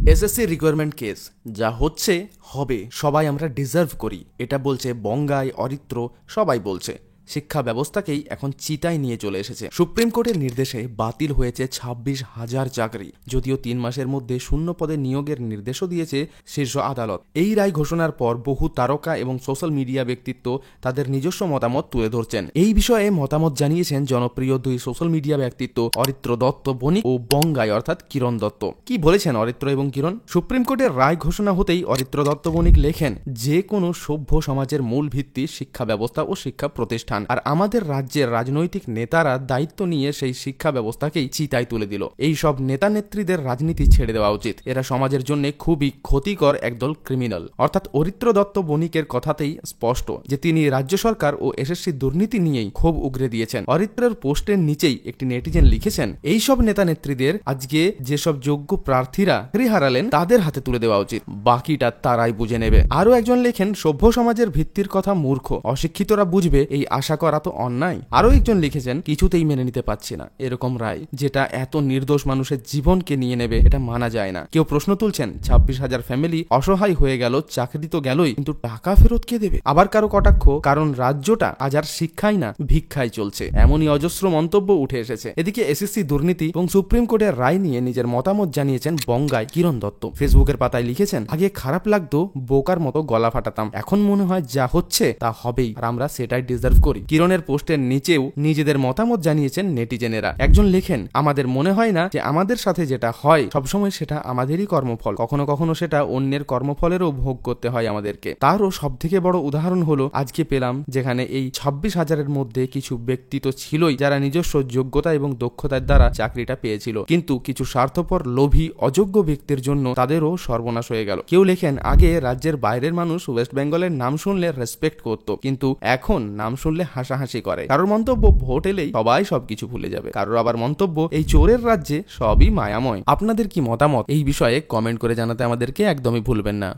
SSC requirement case যা হচ্ছে হবে, সবাই আমরা ডিজার্ভ করি, এটা বলছে বঙ্গাই, অরিত্র, সবাই বলছে। শিক্ষা ব্যবস্থাকেই এখন চিতায় নিয়ে চলে এসেছে। সুপ্রিম কোর্টের নির্দেশে বাতিল হয়েছে 26,000 চাকরি, যদিও 3 মাসের মধ্যে শূন্য পদে নিয়োগের নির্দেশও দিয়েছে শীর্ষ আদালত। এই রায় ঘোষণার পর বহু তারকা এবং সোশ্যাল মিডিয়া ব্যক্তিত্ব তাদের নিজস্ব মতামত তুলে ধরছেন। এই বিষয়ে মতামত জানিয়েছেন জনপ্রিয় 2 সোশ্যাল মিডিয়া ব্যক্তিত্ব অরিত্র দত্ত বণিক ও বঙ্গাই অর্থাৎ কিরণ দত্ত। কি বলেছেন অরিত্র এবং কিরণ? সুপ্রিম কোর্টের রায় ঘোষণা হতেই অরিত্র দত্ত বণিক লেখেন, যে কোনো সভ্য সমাজের মূল ভিত্তি শিক্ষা ব্যবস্থা ও শিক্ষা প্রতিষ্ঠান, আর আমাদের রাজ্যের রাজনৈতিক নেতারা দায়িত্ব নিয়ে সেই শিক্ষা ব্যবস্থাকেই চিতায় তুলে দিল। এই সব নেতা নেত্রীদের রাজনীতি ছেড়ে দেওয়া উচিত, এরা সমাজের জন্য খুবই ক্ষতিকর একদল ক্রিমিনাল। অর্থাৎ অরিত্র দত্ত বণিকের কথাতেই স্পষ্ট যে তিনি রাজ্য সরকার ও এসএসসি দুর্নীতি নিয়েই ক্ষোভ উগরে দিয়েছেন। অরিত্রের পোস্টের নিচেই একটি নেটিজেন লিখেছেন, এই সব নেতা নেত্রীদের আজকে যেসব যোগ্য প্রার্থীরা চাকরি হারালেন তাদের হাতে তুলে দেওয়া উচিত, বাকিটা তারাই বুঝে নেবে। আরো একজন লেখেন, সভ্য সমাজের ভিত্তির কথা মূর্খ, অশিক্ষিতরা বুঝবে, এই আশা করা তো অন্যায়। আরো একজন লিখেছেন, কিছুতেই মেনে নিতে পারছি না এরকম রায়, যেটা এত নির্দোষ মানুষের জীবনকে নিয়ে নেবে, এটা মানা যায় না। কেউ প্রশ্ন তুলছেন, 26,000 ফ্যামিলি অসহায় হয়ে গেল, চাকরি তো গেলই, কিন্তু টাকা ফেরত কে দেবে? আবার কারো কটাক্ষ, কারণ রাজ্যটা আজ আর শিক্ষাই না ভিক্ষায় চলছে। এমনই অজস্র মন্তব্য উঠে এসেছে। এদিকে এসএসসি দুর্নীতি এবং সুপ্রিম কোর্টের রায় নিয়ে নিজের মতামত জানিয়েছেন বঙ্গাই কিরণ দত্ত। ফেসবুকের পাতায় লিখেছেন, আগে খারাপ লাগতো, বোকার মতো গলা ফাটাতাম, এখন মনে হয় যা হচ্ছে তা হবেই, আর আমরা সেটাই ডিজার্ভ করি। কিরণের পোস্টের নিচেও নিজেদের মতামত জানিয়েছেন নেটিজেনেরা। একজন লেখেন, আমাদের মনে হয় না যে আমাদের সাথে যেটা হয় সবসময় সেটা আমাদেরই কর্মফল, কখনো কখনো সেটা অন্যের কর্মফলেরও ভোগ করতে হয় আমাদেরকে। তারও সব থেকে বড় উদাহরণ হলো আজকে পেলাম, যেখানে এই 26,000-এর মধ্যে কিছু ব্যক্তি তো ছিলই যারা নিজস্ব যোগ্যতা এবং দক্ষতার দ্বারা চাকরিটা পেয়েছিল, কিন্তু কিছু স্বার্থপর লোভী অযোগ্য ব্যক্তির জন্য তাদেরও সর্বনাশ হয়ে গেল। কেউ লেখেন, আগে রাজ্যের বাইরের মানুষ ওয়েস্ট বেঙ্গলের নাম শুনলে রেসপেক্ট করত, কিন্তু এখন নাম শুনলে হাসাহাসি করে। কারোর মন্তব্য, ভোট এলেই সবাই সবকিছু ভুলে যাবে। কারোর আবার মন্তব্য, এই চোরের রাজ্যে সবই মায়াময়। আপনাদের কি মতামত এই বিষয়ে কমেন্ট করে জানাতে আমাদেরকে একদমই ভুলবেন না।